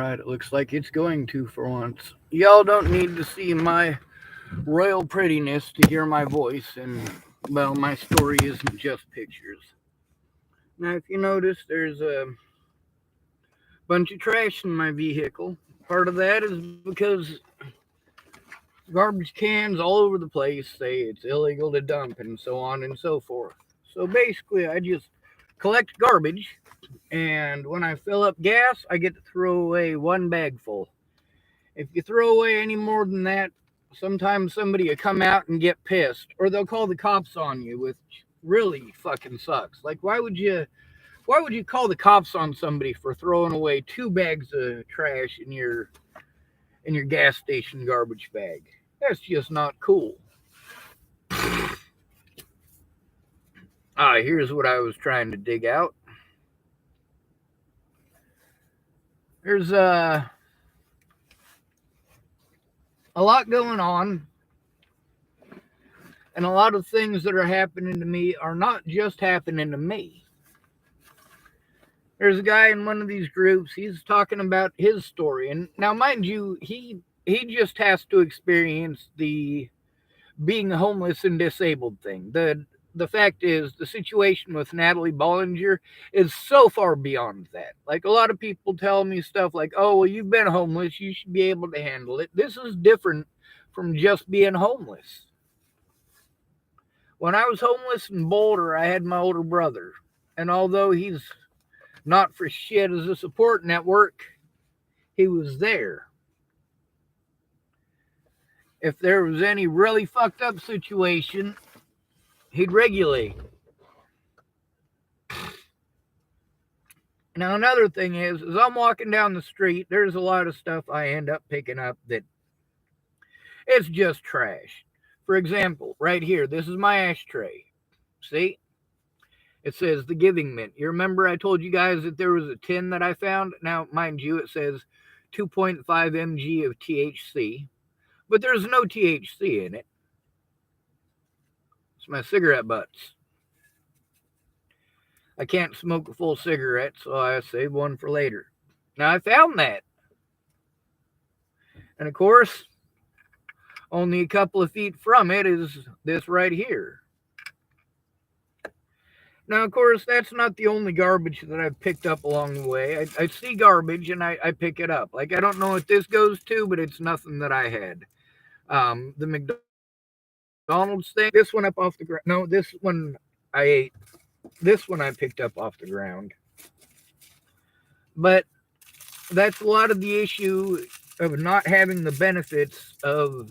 Alright, it looks like it's going to for once. Y'all don't need to see my royal prettiness to hear my voice, and, well, my story isn't just pictures. Now, if you notice, there's a bunch of trash in my vehicle. Part of that is because garbage cans all over the place say it's illegal to dump and so on and so forth. So basically, I just collect garbage, and when I fill up gas, I get to throw away one bag full. If you throw away any more than that, sometimes somebody will come out and get pissed, or they'll call the cops on you, which really fucking sucks. Like, why would you call the cops on somebody for throwing away two bags of trash in your gas station garbage bag? That's just not cool. Here's what I was trying to dig out. There's a lot going on, and a lot of things that are happening to me are not just happening to me. There's a guy in one of these groups, he's talking about his story, and now mind you, he just has to experience the being homeless and disabled thing. The fact is, the situation with Natalie Bollinger is so far beyond that. Like, a lot of people tell me stuff like, oh, well, you've been homeless, you should be able to handle it. This is different from just being homeless. When I was homeless in Boulder, I had my older brother. And although he's not for shit as a support network, he was there. If there was any really fucked up situation, he'd regulate. Now, another thing is, as I'm walking down the street, there's a lot of stuff I end up picking up that it's just trash. For example, right here, this is my ashtray. See? It says the Giving Mint. You remember I told you guys that there was a tin that I found? Now, mind you, it says 2.5 mg of THC, but there's no THC in it. It's my cigarette butts. I can't smoke a full cigarette, so I save one for later. Now, I found that. And of course, only a couple of feet from it is this right here. Now, of course, that's not the only garbage that I've picked up along the way. I see garbage and I pick it up. Like, I don't know what this goes to, but it's nothing that I had. The McDonald's thing, this one up off the ground. No, this one I ate. This one I picked up off the ground. But that's a lot of the issue of not having the benefits of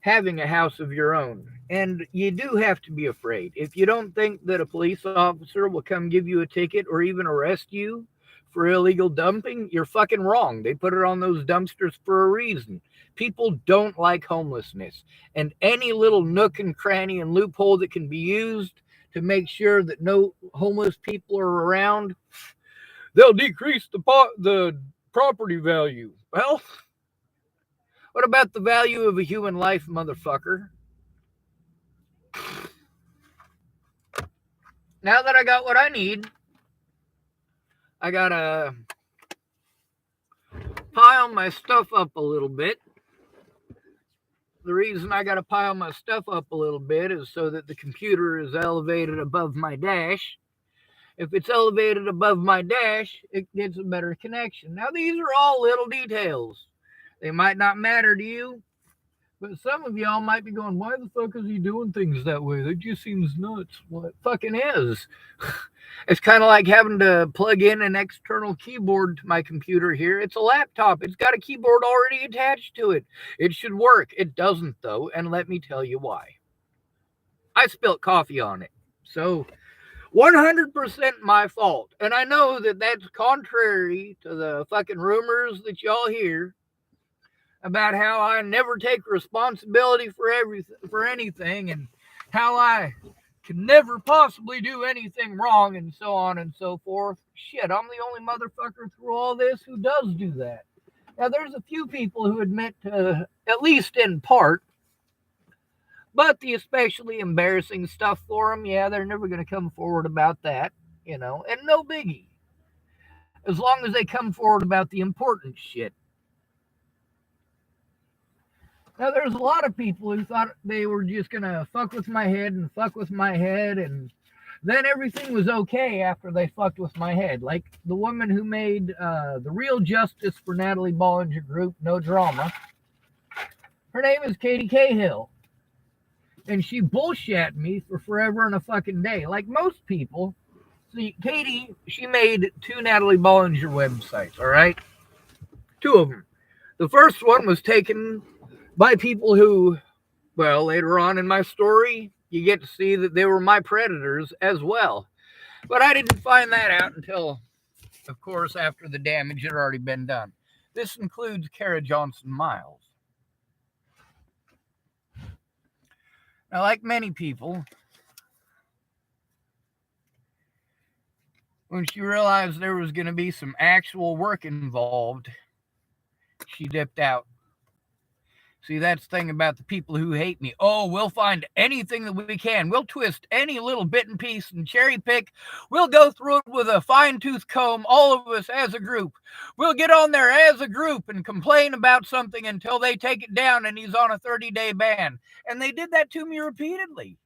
having a house of your own. And you do have to be afraid. If you don't think that a police officer will come give you a ticket or even arrest you for illegal dumping, you're fucking wrong. They put it on those dumpsters for a reason. People don't like homelessness. And any little nook and cranny and loophole that can be used to make sure that no homeless people are around, they'll decrease the property value. Well, what about the value of a human life, motherfucker? Now that I got what I need, I gotta pile my stuff up a little bit. The reason I gotta pile my stuff up a little bit is so that the computer is elevated above my dash. If it's elevated above my dash, it gets a better connection. Now, these are all little details. They might not matter to you, but some of y'all might be going, why the fuck is he doing things that way? That just seems nuts. Well, it fucking is. It's kind of like having to plug in an external keyboard to my computer here. It's a laptop. It's got a keyboard already attached to it. It should work. It doesn't, though, and let me tell you why. I spilt coffee on it. So 100% my fault. And I know that that's contrary to the fucking rumors that y'all hear about how I never take responsibility for anything, and how I can never possibly do anything wrong, and so on and so forth. Shit, I'm the only motherfucker through all this who does do that. Now, there's a few people who admit to, at least in part, but the especially embarrassing stuff for them, yeah, they're never going to come forward about that, and no biggie. as long as they come forward about the important shit. Now, there's a lot of people who thought they were just going to fuck with my head and fuck with my head, and then everything was okay after they fucked with my head. Like the woman who made the Real Justice for Natalie Bollinger group, No Drama. Her name is Katie Cahill. And she bullshit me for forever and a fucking day. Like most people. See, Katie, she made 2 Natalie Bollinger websites, all right? 2 of them. The first one was taken by people who, well, later on in my story, you get to see that they were my predators as well. But I didn't find that out until, of course, after the damage had already been done. This includes Kara Johnson Miles. Now, like many people, when she realized there was going to be some actual work involved, she dipped out. See, that's the thing about the people who hate me. Oh, we'll find anything that we can. We'll twist any little bit and piece and cherry pick. We'll go through it with a fine-tooth comb, all of us as a group. We'll get on there as a group and complain about something until they take it down and he's on a 30-day ban. And they did that to me repeatedly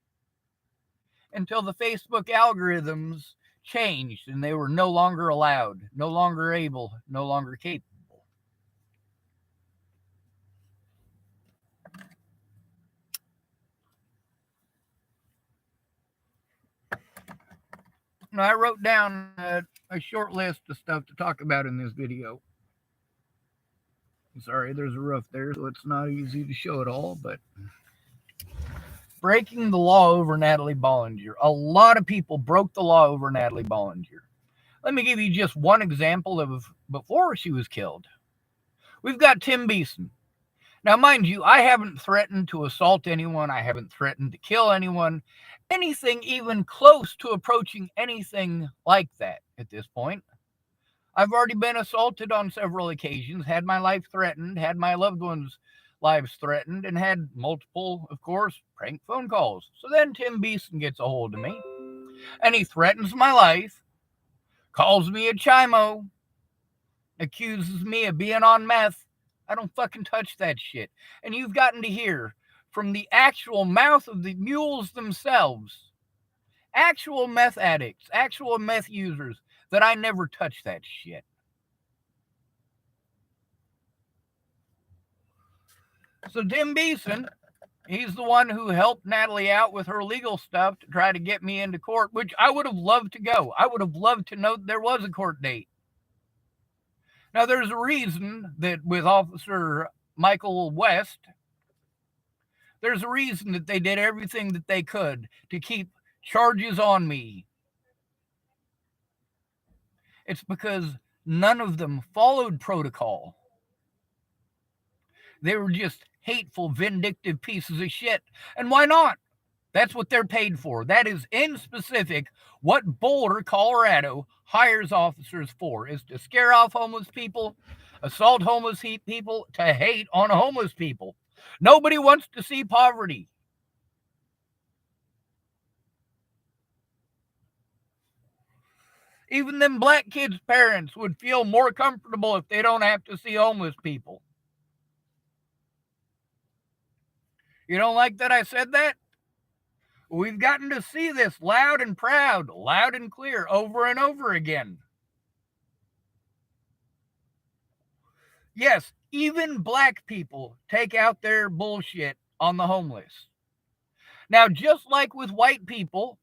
until the Facebook algorithms changed and they were no longer allowed, no longer able, no longer capable. Now, I wrote down a short list of stuff to talk about in this video. Sorry, there's a roof there, so it's not easy to show it all, but breaking the law over Natalie Bollinger. A lot of people broke the law over Natalie Bollinger. Let me give you just one example of before she was killed. We've got Tim Beeson. Now, mind you, I haven't threatened to assault anyone. I haven't threatened to kill anyone. Anything even close to approaching anything like that at this point. I've already been assaulted on several occasions, had my life threatened, had my loved ones' lives threatened, and had multiple, of course, prank phone calls. So then Tim Beeson gets a hold of me, and he threatens my life, calls me a chimo, accuses me of being on meth. I don't fucking touch that shit. And you've gotten to hear from the actual mouth of the mules themselves, actual meth addicts, actual meth users, that I never touch that shit. So Tim Beeson, he's the one who helped Natalie out with her legal stuff to try to get me into court, which I would have loved to go. I would have loved to know there was a court date. Now, there's a reason that with Officer Michael West, there's a reason that they did everything that they could to keep charges on me. It's because none of them followed protocol. They were just hateful, vindictive pieces of shit. And why not? That's what they're paid for. That is in specific what Boulder, Colorado hires officers for, is to scare off homeless people, assault homeless people, to hate on homeless people. Nobody wants to see poverty. Even them black kids' parents would feel more comfortable if they don't have to see homeless people. You don't like that I said that? We've gotten to see this loud and proud, loud and clear, over and over again. Yes, even black people take out their bullshit on the homeless. Now, just like with white people,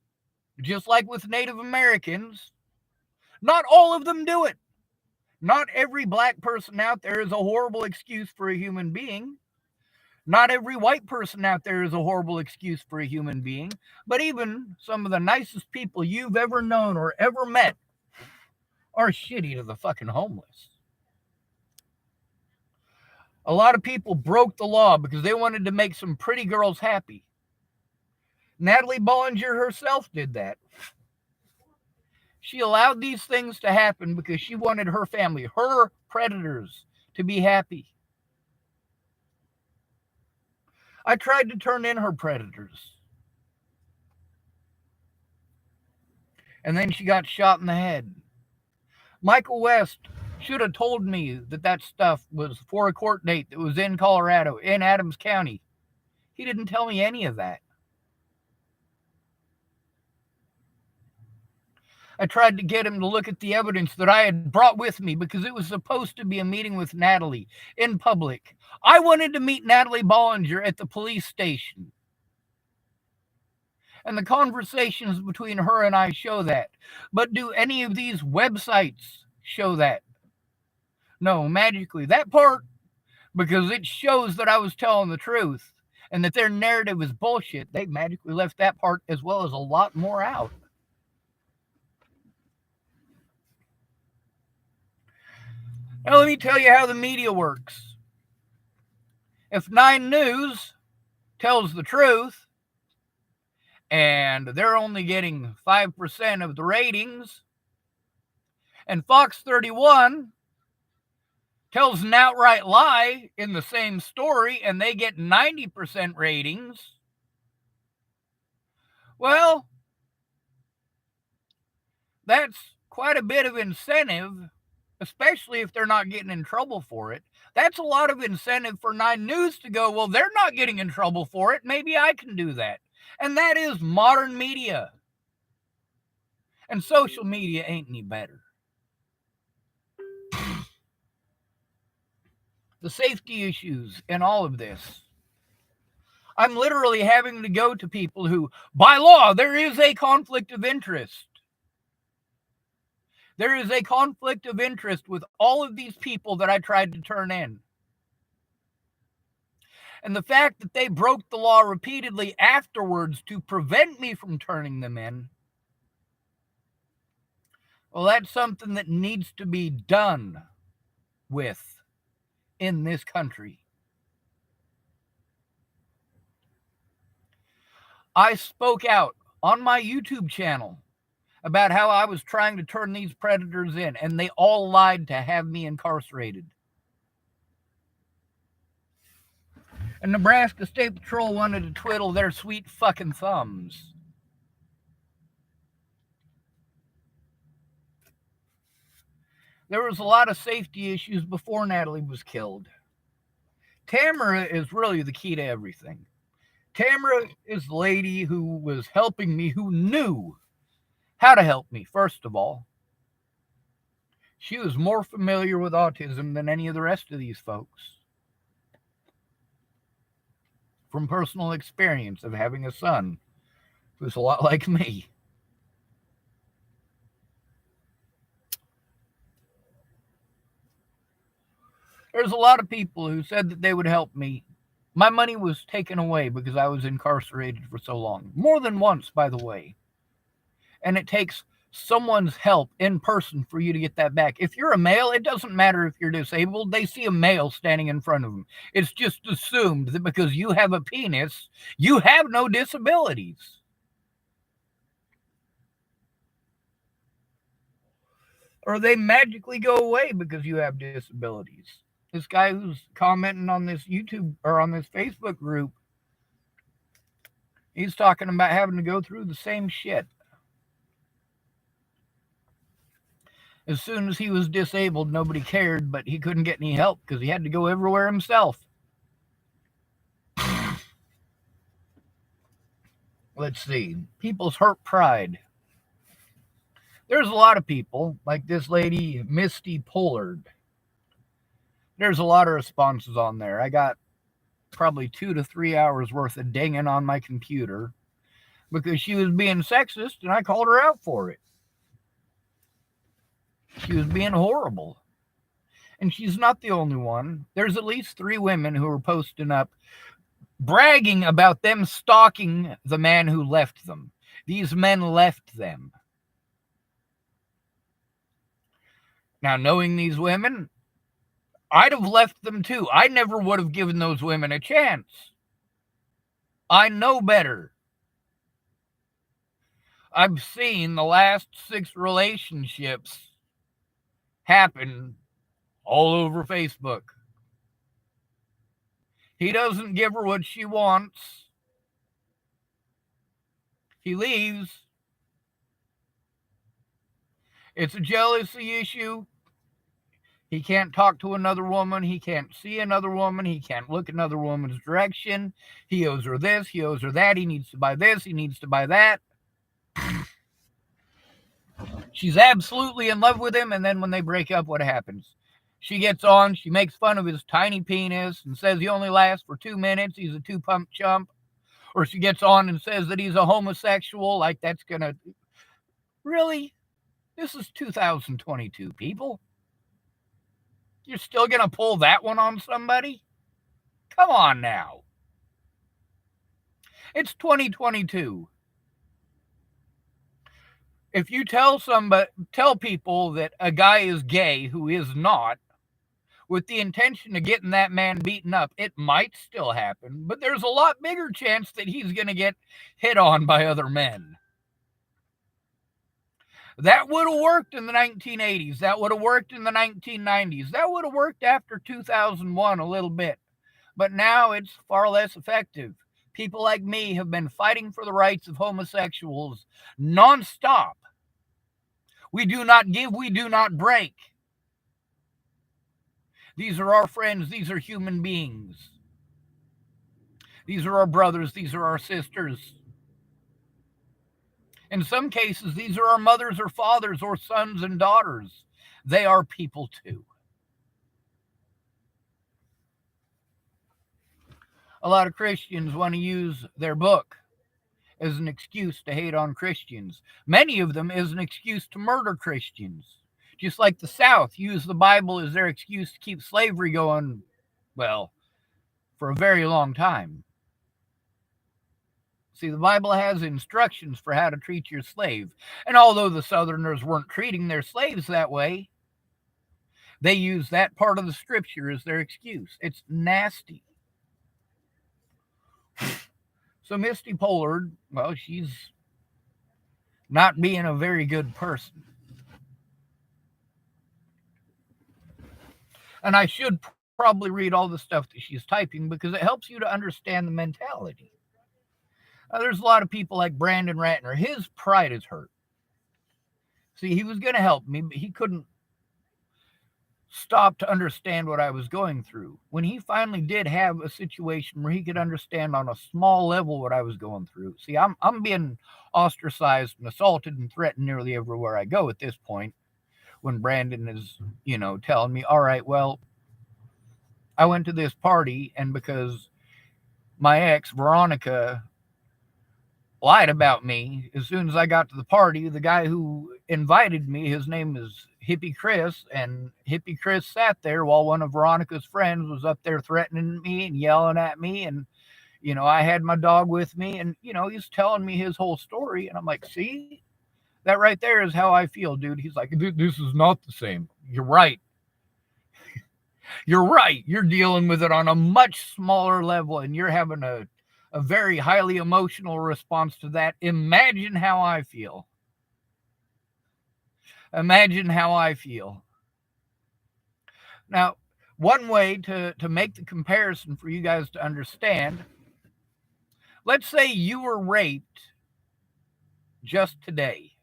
just like with Native Americans, not all of them do it. Not every black person out there is a horrible excuse for a human being. Not every white person out there is a horrible excuse for a human being, but even some of the nicest people you've ever known or ever met are shitty to the fucking homeless. A lot of people broke the law because they wanted to make some pretty girls happy. Natalie Bollinger herself did that. She allowed these things to happen because she wanted her family, her predators, to be happy. I tried to turn in her predators. And then she got shot in the head. Michael West should have told me that that stuff was for a court date that was in Colorado, in Adams County. He didn't tell me any of that. I tried to get him to look at the evidence that I had brought with me because it was supposed to be a meeting with Natalie in public. I wanted to meet Natalie Bollinger at the police station. And the conversations between her and I show that. But do any of these websites show that? No, magically. That part, because it shows that I was telling the truth and that their narrative is bullshit, they magically left that part as well as a lot more out. Now, let me tell you how the media works. If 9 News tells the truth and they're only getting 5% of the ratings, and Fox 31 tells an outright lie in the same story and they get 90% ratings, well, that's quite a bit of incentive, especially if they're not getting in trouble for it. That's a lot of incentive for 9 News to go, well, they're not getting in trouble for it. Maybe I can do that. And that is modern media. And social media ain't any better. The safety issues in all of this. I'm literally having to go to people who, by law, there is a conflict of interest. There is a conflict of interest with all of these people that I tried to turn in. And the fact that they broke the law repeatedly afterwards to prevent me from turning them in, well, that's something that needs to be done with in this country. I spoke out on my YouTube channel about how I was trying to turn these predators in, and they all lied to have me incarcerated. And Nebraska State Patrol wanted to twiddle their sweet fucking thumbs. There was a lot of safety issues before Natalie was killed. Tamara is really the key to everything. Tamara is the lady who was helping me, who knew how to help me, first of all. She was more familiar with autism than any of the rest of these folks. From personal experience of having a son who's a lot like me. There's a lot of people who said that they would help me. My money was taken away because I was incarcerated for so long. More than once, by the way. And it takes someone's help in person for you to get that back. If you're a male, it doesn't matter if you're disabled. They see a male standing in front of them. It's just assumed that because you have a penis, you have no disabilities. Or they magically go away because you have disabilities. This guy who's commenting on this YouTube or on this Facebook group, he's talking about having to go through the same shit. As soon as he was disabled, nobody cared, but he couldn't get any help because he had to go everywhere himself. Let's see. People's hurt pride. There's a lot of people, like this lady, Misty Pollard. There's a lot of responses on there. I got probably 2 to 3 hours worth of dinging on my computer because she was being sexist and I called her out for it. She was being horrible. And she's not the only one. There's at least 3 women who are posting up bragging about them stalking the man who left them. These men left them. Now, knowing these women, I'd have left them too. I never would have given those women a chance. I know better. I've seen the last 6 relationships happen all over Facebook. He doesn't give her what she wants. He leaves. It's a jealousy issue. He can't talk to another woman. He can't see another woman. He can't look another woman's direction. He owes her this. He owes her that. He needs to buy this. He needs to buy that. She's absolutely in love with him. And then when they break up, what happens? She gets on. She makes fun of his tiny penis and says he only lasts for 2 minutes. He's a two-pump chump. Or she gets on and says that he's a homosexual. Like that's going to... Really? This is 2022, people. You're still going to pull that one on somebody? Come on now. It's 2022. If you tell people that a guy is gay who is not, with the intention of getting that man beaten up, it might still happen, but there's a lot bigger chance that he's going to get hit on by other men. That would have worked in the 1980s. That would have worked in the 1990s. That would have worked after 2001 a little bit. But now it's far less effective. People like me have been fighting for the rights of homosexuals nonstop. We do not give, we do not break. These are our friends. These are human beings. These are our brothers. These are our sisters. In some cases, these are our mothers or fathers or sons and daughters. They are people too. A lot of Christians want to use their book as an excuse to hate on Christians. Many of them as an excuse to murder Christians. Just like the South use the Bible as their excuse to keep slavery going, well, for a very long time. See, the Bible has instructions for how to treat your slave. And although the Southerners weren't treating their slaves that way, they use that part of the scripture as their excuse. It's nasty. So Misty Pollard, well, she's not being a very good person. And I should probably read all the stuff that she's typing because it helps you to understand the mentality. There's a lot of people like Brandon Ratner. His pride is hurt. See, he was going to help me, but he couldn't stop to understand what I was going through. When he finally did have a situation where he could understand on a small level what I was going through. See, I'm being ostracized and assaulted and threatened nearly everywhere I go at this point. When Brandon is, telling me, all right, well, I went to this party and because my ex, Veronica, lied about me, as soon as I got to the party, the guy who invited me, his name is Hippie Chris, and Hippie Chris sat there while one of Veronica's friends was up there threatening me and yelling at me, and I had my dog with me, and he's telling me his whole story, and I'm like, see, that right there is how I feel, dude. He's like, this is not the same. You're right. You're right. You're dealing with it on a much smaller level, and you're having a very highly emotional response to that. Imagine how I feel. Imagine how I feel. Now, one way to make the comparison for you guys to understand, let's say you were raped just today,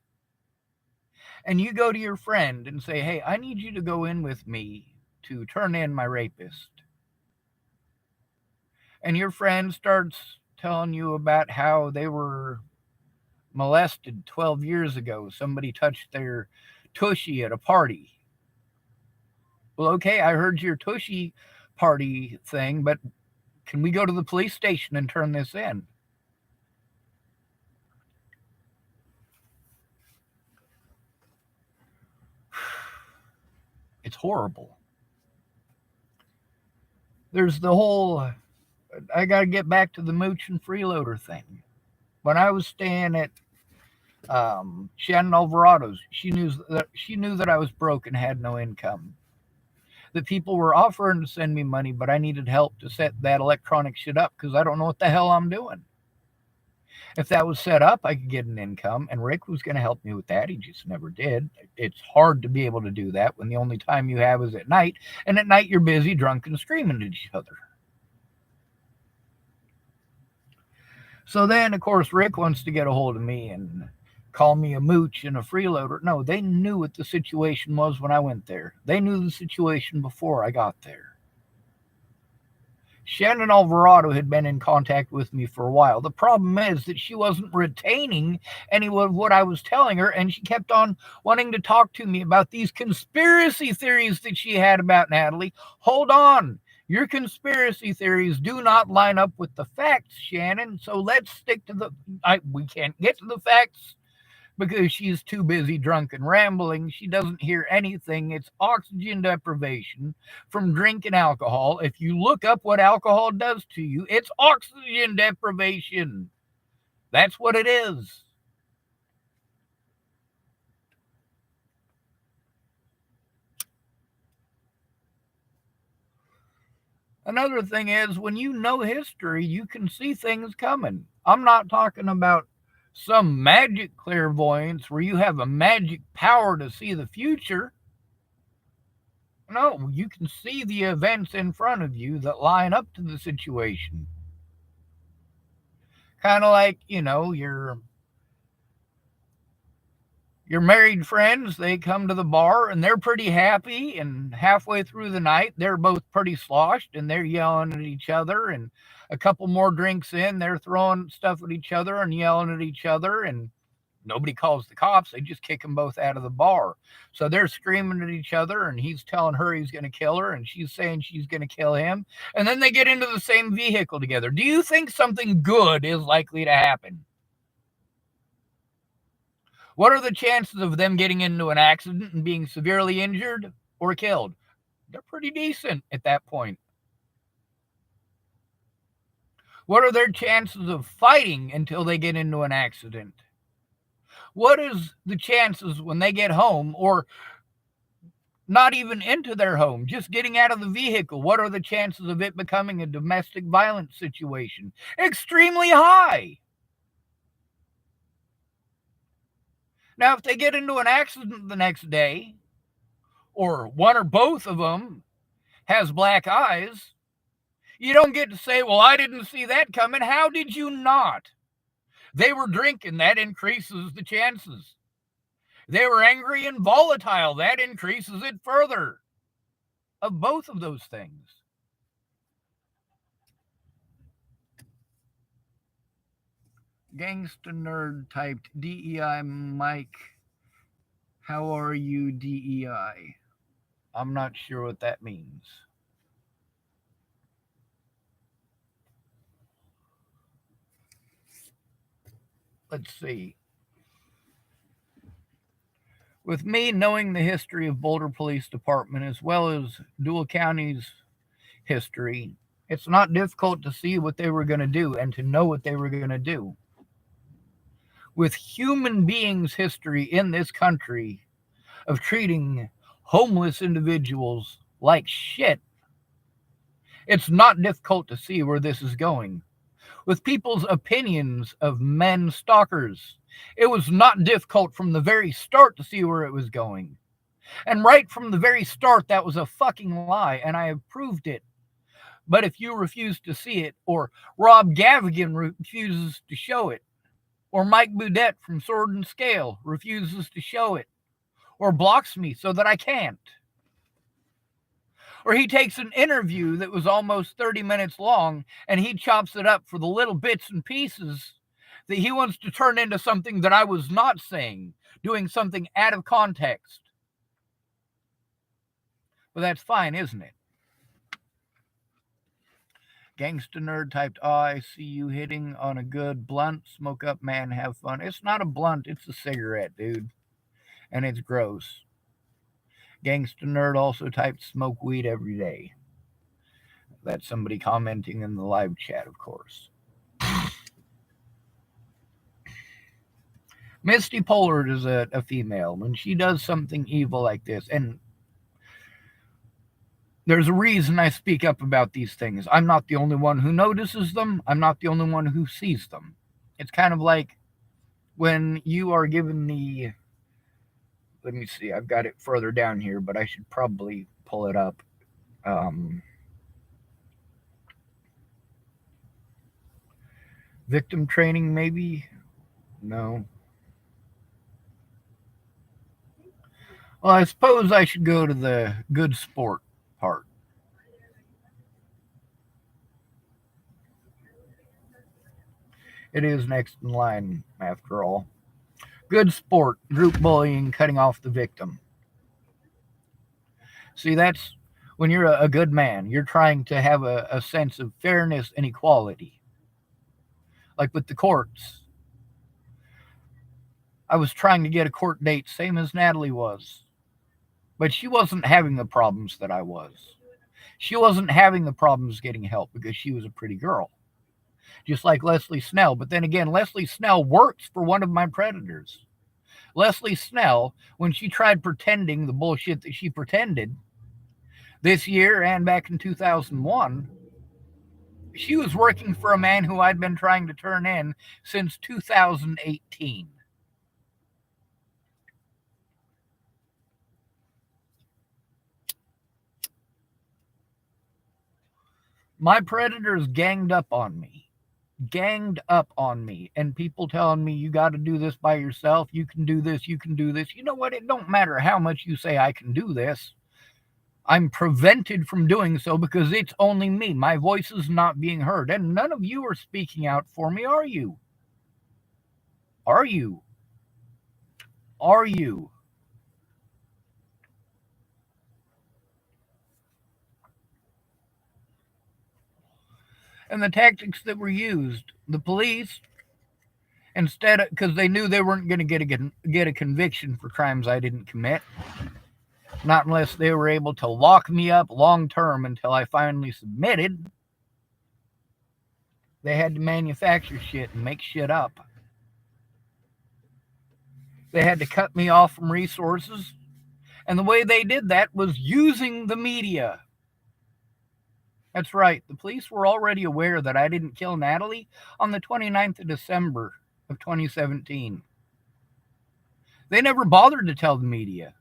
and you go to your friend and say, hey, I need you to go in with me to turn in my rapist. And your friend starts telling you about how they were molested 12 years ago. Somebody touched their tushy at a party. Well, okay, I heard your tushy party thing, but can we go to the police station and turn this in? It's horrible. There's the whole, I got to get back to the mooch and freeloader thing. When I was staying at Shannon Alvarado's, she knew that I was broke and had no income. That people were offering to send me money, but I needed help to set that electronic shit up because I don't know what the hell I'm doing. If that was set up, I could get an income, and Rick was going to help me with that. He just never did. It's hard to be able to do that when the only time you have is at night, and at night you're busy, drunk, and screaming at each other. So then, of course, Rick wants to get a hold of me and call me a mooch and a freeloader. No, they knew what the situation was when I went there. They knew the situation before I got there. Shannon Alvarado had been in contact with me for a while. The problem is that she wasn't retaining any of what I was telling her, and she kept on wanting to talk to me about these conspiracy theories that she had about Natalie. Hold on. Your conspiracy theories do not line up with the facts, Shannon. So let's stick to we can't get to the facts because she's too busy drunk and rambling. She doesn't hear anything. It's oxygen deprivation from drinking alcohol. If you look up what alcohol does to you, it's oxygen deprivation. That's what it is. Another thing is, when you know history, you can see things coming. I'm not talking about some magic clairvoyance where you have a magic power to see the future. No, you can see the events in front of you that line up to the situation. Kind of like, your married friends, they come to the bar and they're pretty happy, and halfway through the night they're both pretty sloshed and they're yelling at each other, and a couple more drinks in, they're throwing stuff at each other and yelling at each other, and nobody calls the cops. They just kick them both out of the bar. So they're screaming at each other, and he's telling her he's going to kill her, and she's saying she's going to kill him. And then they get into the same vehicle together. Do you think something good is likely to happen? What are the chances of them getting into an accident and being severely injured or killed? They're pretty decent at that point. What are their chances of fighting until they get into an accident? What is the chances when they get home, or not even into their home, just getting out of the vehicle? What are the chances of it becoming a domestic violence situation? Extremely high. Now, if they get into an accident the next day, or one or both of them has black eyes, you don't get to say, well, I didn't see that coming. How did you not? They were drinking. That increases the chances. They were angry and volatile. That increases it further. Of both of those things. Gangsta Nerd typed DEI Mike. How are you, DEI? I'm not sure what that means. Let's see. With me knowing the history of Boulder Police Department as well as Dual County's history, it's not difficult to see what they were going to do and to know what they were going to do. With human beings' history in this country of treating homeless individuals like shit, it's not difficult to see where this is going. With people's opinions of men stalkers, it was not difficult from the very start to see where it was going. And right from the very start, that was a fucking lie, and I have proved it. But if you refuse to see it, or Rob Gavigan refuses to show it, or Mike Boudet from Sword and Scale refuses to show it, or blocks me so that I can't, or he takes an interview that was almost 30 minutes long and he chops it up for the little bits and pieces that he wants to turn into something that I was not saying, doing something out of context. Well, that's fine, isn't it? Gangsta Nerd typed, oh, I see you hitting on a good blunt. Smoke up, man, have fun. It's not a blunt, it's a cigarette, dude. And it's gross. Gangsta Nerd also typed, smoke weed every day. That's somebody commenting in the live chat, of course. Misty Pollard is a female. When she does something evil like this, and there's a reason I speak up about these things. I'm not the only one who notices them. I'm not the only one who sees them. It's kind of like when you are given the, let me see, I've got it further down here, but I should probably pull it up. Victim training, maybe? No. Well, I suppose I should go to the good sport part. It is next in line, after all. Good sport, group bullying, cutting off the victim. See, that's when you're a good man. You're trying to have a sense of fairness and equality. Like with the courts, I was trying to get a court date, same as Natalie was. But she wasn't having the problems that I was. She wasn't having the problems getting help because she was a pretty girl. Just like Leslie Snell. But then again, Leslie Snell works for one of my predators. Leslie Snell, when she tried pretending the bullshit that she pretended this year and back in 2001, she was working for a man who I'd been trying to turn in since 2018. My predators ganged up on me. And people telling me, you got to do this by yourself, you can do this, you can do this. You know what, it don't matter how much you say I can do this. I'm prevented from doing so because it's only me. My voice is not being heard, and none of you are speaking out for me, are you? Are you? Are you? And the tactics that were used, the police, instead of, because they knew they weren't going to get a conviction for crimes I didn't commit, not unless they were able to lock me up long term until I finally submitted. They had to manufacture shit and make shit up. They had to cut me off from resources. And the way they did that was using the media. That's right. The police were already aware that I didn't kill Natalie on the 29th of December of 2017. They never bothered to tell the media.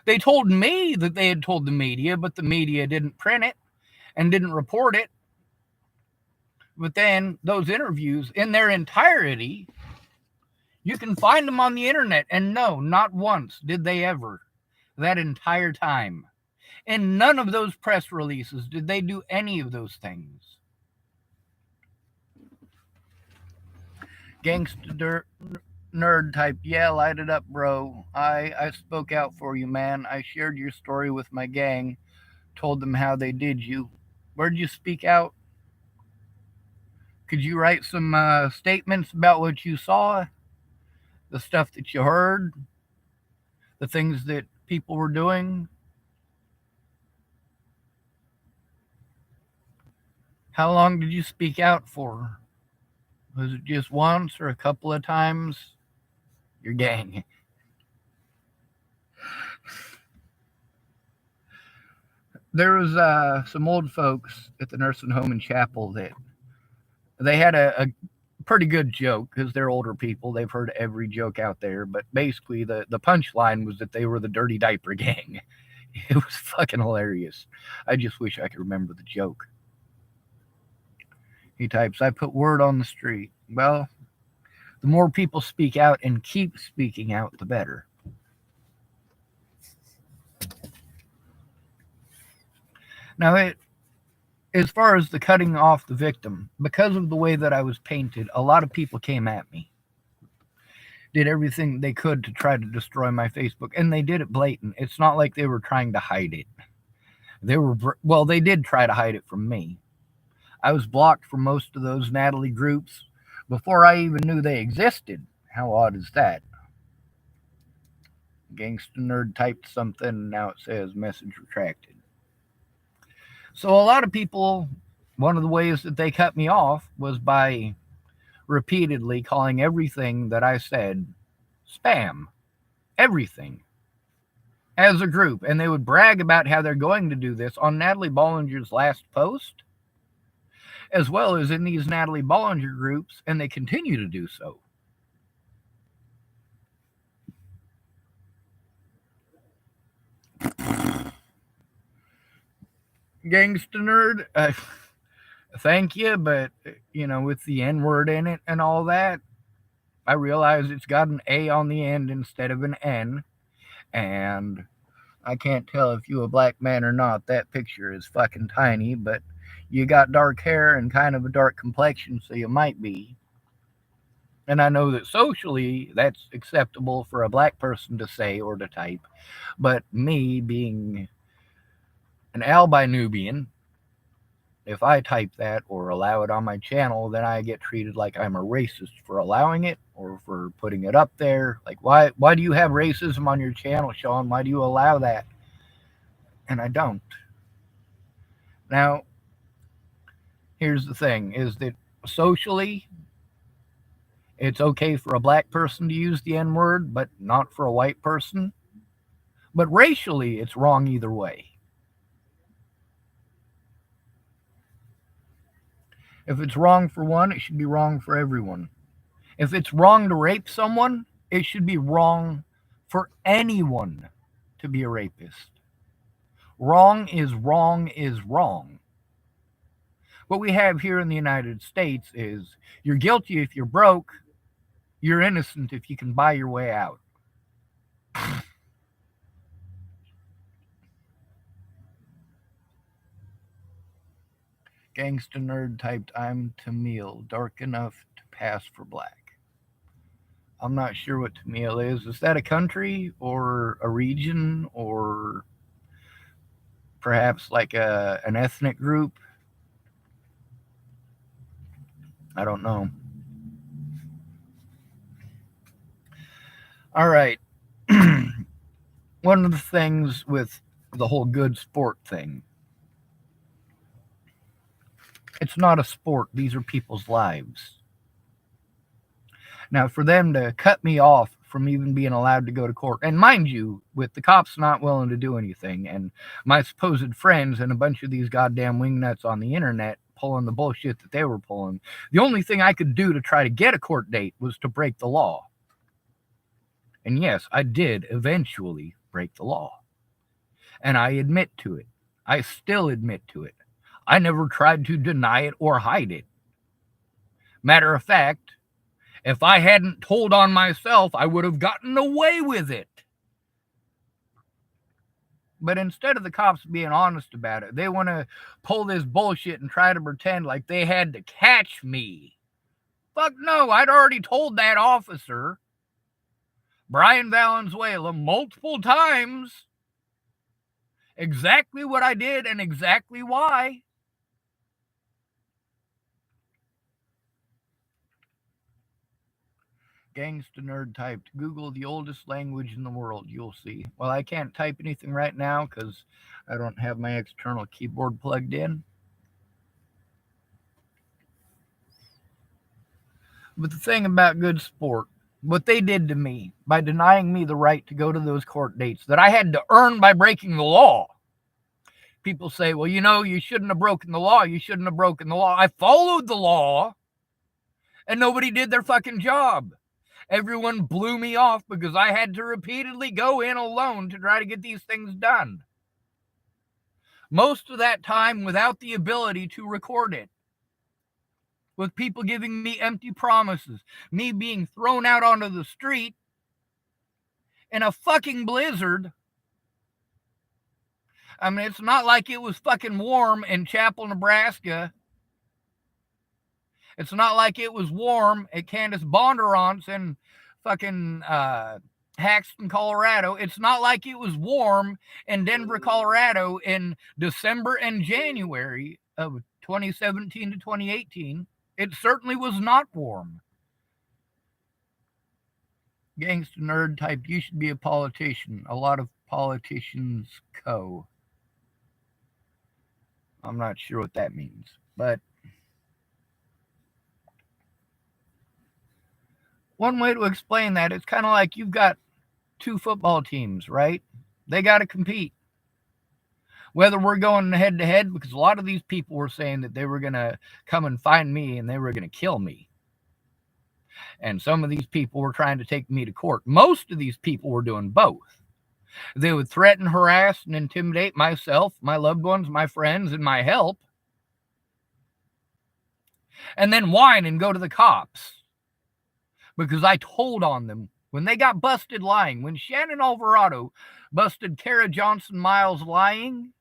They told me that they had told the media, but the media didn't print it and didn't report it. But then those interviews in their entirety, you can find them on the internet. And no, not once did they ever, that entire time. In none of those press releases did they do any of those things. Gangster nerd type, yeah, light it up, bro. I spoke out for you, man. I shared your story with my gang, told them how they did you. Where'd you speak out? Could you write some statements about what you saw, the stuff that you heard, the things that people were doing? How long did you speak out for? Was it just once or a couple of times? Your gang. There was some old folks at the nursing home in Chapel that they had a pretty good joke because they're older people. They've heard every joke out there. But basically, the punchline was that they were the Dirty Diaper Gang. It was fucking hilarious. I just wish I could remember the joke. He types, I put word on the street. Well, the more people speak out and keep speaking out, the better. Now, as far as the cutting off the victim, because of the way that I was painted, a lot of people came at me. Did everything they could to try to destroy my Facebook, and they did it blatant. It's not like they were trying to hide it. They did try to hide it from me. I was blocked from most of those Natalie groups before I even knew they existed. How odd is that? Gangsta nerd typed something, and now it says message retracted. So a lot of people, one of the ways that they cut me off was by repeatedly calling everything that I said spam. Everything. As a group. And they would brag about how they're going to do this on Natalie Bollinger's last post, as well as in these Natalie Bollinger groups, and they continue to do so. Gangsta nerd, thank you, but with the N word in it and all that, I realize it's got an A on the end instead of an N, And I can't tell if you a black man or not. That picture is fucking tiny, but you got dark hair and kind of a dark complexion, so you might be. And I know that socially that's acceptable for a black person to say or to type. But me being an albinubian, if I type that or allow it on my channel, then I get treated like I'm a racist for allowing it or for putting it up there. Like, why do you have racism on your channel, Sean? Why do you allow that? And I don't. Now, here's the thing, is that socially, it's okay for a black person to use the N-word, but not for a white person. But racially, it's wrong either way. If it's wrong for one, it should be wrong for everyone. If it's wrong to rape someone, it should be wrong for anyone to be a rapist. Wrong is wrong is wrong. What we have here in the United States is you're guilty if you're broke, you're innocent if you can buy your way out. Gangsta nerd typed, I'm Tamil, dark enough to pass for black. I'm not sure what Tamil is. Is that a country or a region or perhaps like an ethnic group? I don't know. All right. One of the things with the whole good sport thing, it's not a sport. These are people's lives. Now, for them to cut me off from even being allowed to go to court, and mind you, with the cops not willing to do anything, and my supposed friends and a bunch of these goddamn wingnuts on the internet pulling the bullshit that they were pulling, the only thing I could do to try to get a court date was to break the law. And yes, I did eventually break the law. And I admit to it. I still admit to it. I never tried to deny it or hide it. Matter of fact, if I hadn't told on myself, I would have gotten away with it. But instead of the cops being honest about it, they want to pull this bullshit and try to pretend like they had to catch me. Fuck no, I'd already told that officer, Brian Valenzuela, multiple times exactly what I did and exactly why. Gangsta nerd typed, Google the oldest language in the world, you'll see. Well, I can't type anything right now because I don't have my external keyboard plugged in. But the thing about good sport, what they did to me by denying me the right to go to those court dates that I had to earn by breaking the law. People say, well, you shouldn't have broken the law. You shouldn't have broken the law. I followed the law and nobody did their fucking job. Everyone blew me off because I had to repeatedly go in alone to try to get these things done. Most of that time without the ability to record it. With people giving me empty promises. Me being thrown out onto the street in a fucking blizzard. I mean, it's not like it was fucking warm in Chapel, Nebraska. It's not like it was warm at Candace Bondurant's in fucking Haxton, Colorado. It's not like it was warm in Denver, Colorado in December and January of 2017 to 2018. It certainly was not warm. Gangsta nerd typed, you should be a politician. A lot of politicians co. I'm not sure what that means, but one way to explain that, it's kind of like you've got two football teams, right? They got to compete. Whether we're going head to head, because a lot of these people were saying that they were going to come and find me and they were going to kill me. And some of these people were trying to take me to court. Most of these people were doing both. They would threaten, harass, and intimidate myself, my loved ones, my friends, and my help. And then whine and go to the cops because I told on them when they got busted lying, when Shannon Alvarado busted Kara Johnson Miles lying,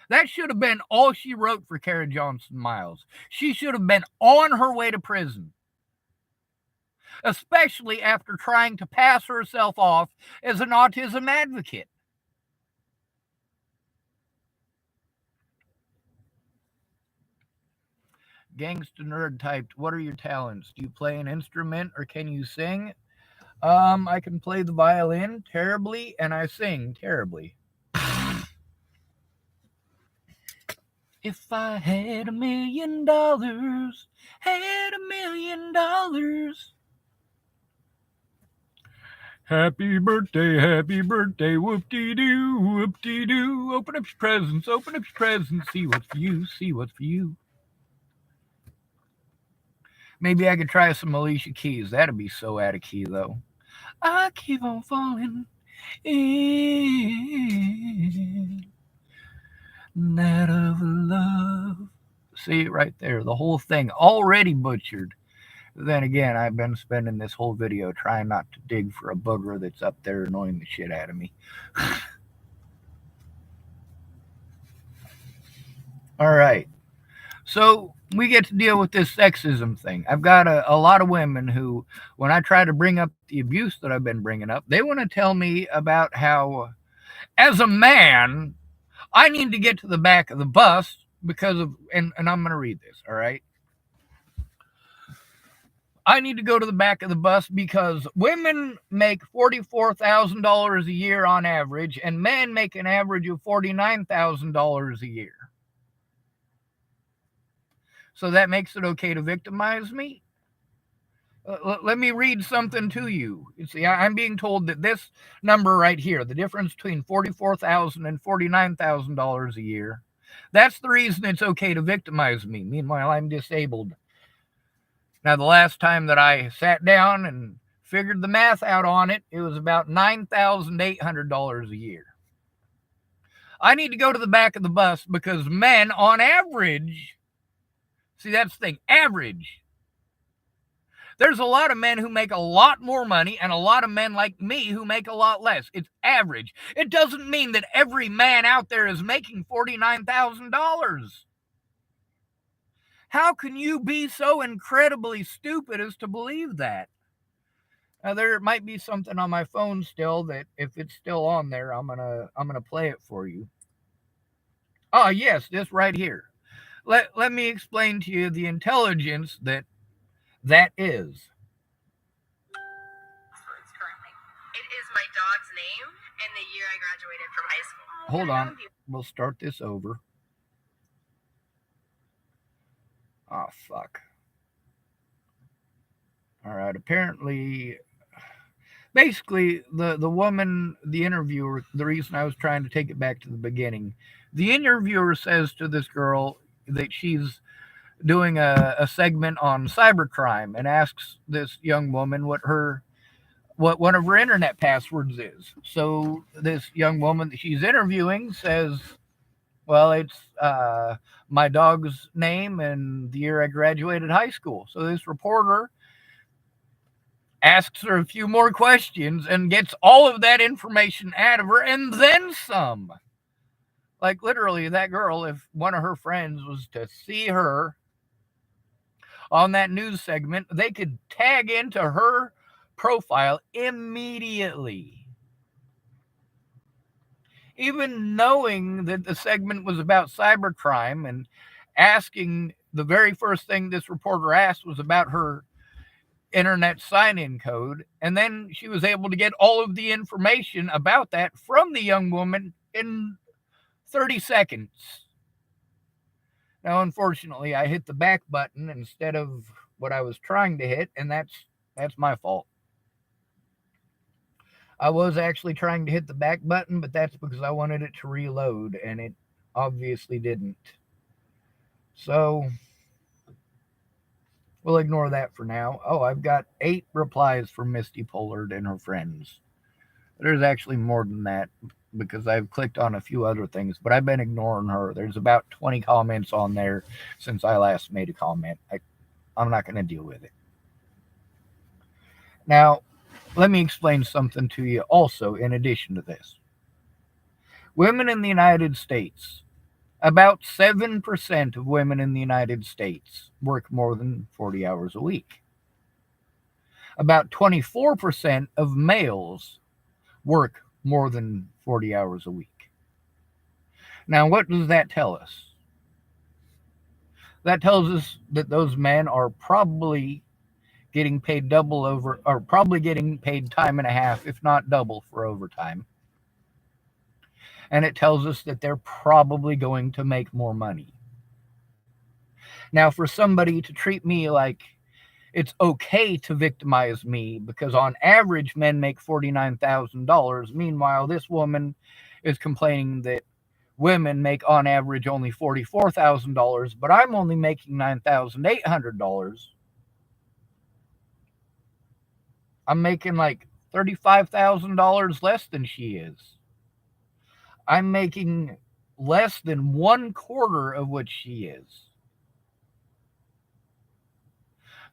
that should have been all she wrote for Kara Johnson Miles. She should have been on her way to prison, especially after trying to pass herself off as an autism advocate. Gangsta Nerd typed, what are your talents? Do you play an instrument or can you sing? I can play the violin terribly and I sing terribly. If I had $1 million, had $1 million. Happy birthday, whoop-de-doo, whoop-de-doo. Open up your presents, see what's for you, see what's for you. Maybe I could try some Alicia Keys. That'd be so out of key, though. I keep on falling in that of love. See, right there, the whole thing already butchered. Then again, I've been spending this whole video trying not to dig for a booger that's up there annoying the shit out of me. All right. So we get to deal with this sexism thing. I've got a lot of women who, when I try to bring up the abuse that I've been bringing up, they want to tell me about how, as a man, I need to get to the back of the bus because of, and I'm going to read this, all right? I need to go to the back of the bus because women make $44,000 a year on average, and men make an average of $49,000 a year. So that makes it okay to victimize me? Let me read something to you. You see, I'm being told that this number right here, the difference between $44,000 and $49,000 a year, that's the reason it's okay to victimize me. Meanwhile, I'm disabled. Now, the last time that I sat down and figured the math out on it, it was about $9,800 a year. I need to go to the back of the bus because men, on average, see, that's the thing, average. There's a lot of men who make a lot more money and a lot of men like me who make a lot less. It's average. It doesn't mean that every man out there is making $49,000. How can you be so incredibly stupid as to believe that? Now, there might be something on my phone still that if it's still on there, I'm gonna play it for you. Oh, yes, this right here. Let me explain to you the intelligence that is. It is my dog's name and the year I graduated from high school. Hold on. We'll start this over. Oh, fuck. All right. Apparently, basically, the woman, the interviewer, the reason I was trying to take it back to the beginning, the interviewer says to this girl that she's doing a segment on cybercrime and asks this young woman what one of her internet passwords is. So this young woman that she's interviewing says, well, it's my dog's name and the year I graduated high school. So this reporter asks her a few more questions and gets all of that information out of her and then some. Like literally that girl, if one of her friends was to see her on that news segment, they could tag into her profile immediately. Even knowing that the segment was about cybercrime and asking, the very first thing this reporter asked was about her internet sign-in code, and then she was able to get all of the information about that from the young woman in 30 seconds. Now, unfortunately, I hit the back button instead of what I was trying to hit, and that's my fault. I was actually trying to hit the back button, but that's because I wanted it to reload, and it obviously didn't. So, we'll ignore that for now. Oh, I've got 8 replies from Misty Pollard and her friends. There's actually more than that because I've clicked on a few other things, but I've been ignoring her. There's about 20 comments on there since I last made a comment. I'm not going to deal with it. Now, Let me explain something to you also in addition to this. Women in the United States, about 7% of women in the United States work more than 40 hours a week. About 24% of males work more than 40 hours a week. Now, what does that tell us? That tells us that those men are probably getting paid double over, or probably getting paid time and a half, if not double, for overtime. And it tells us that they're probably going to make more money. Now, for somebody to treat me like it's okay to victimize me because on average men make $49,000, meanwhile, this woman is complaining that women make on average only $44,000, but I'm only making $9,800. I'm making like $35,000 less than she is. I'm making less than 1/4 of what she is.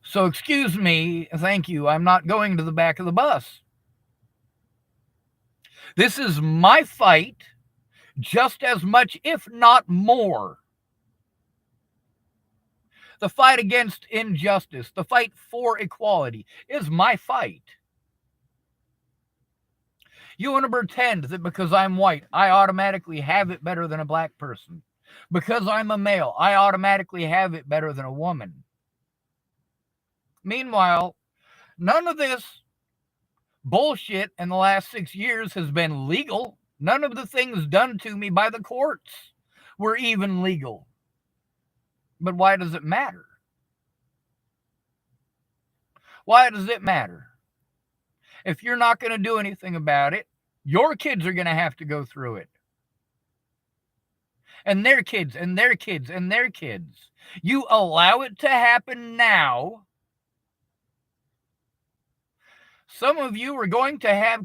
So excuse me, thank you, I'm not going to the back of the bus. This is my fight just as much, if not more. The fight against injustice, the fight for equality is my fight. You want to pretend that because I'm white, I automatically have it better than a black person. Because I'm a male, I automatically have it better than a woman. Meanwhile, none of this bullshit in the last 6 years has been legal. None of the things done to me by the courts were even legal. But why does it matter? Why does it matter? If you're not going to do anything about it, your kids are going to have to go through it. And their kids, and their kids, and their kids. You allow it to happen now. Some of you are going to have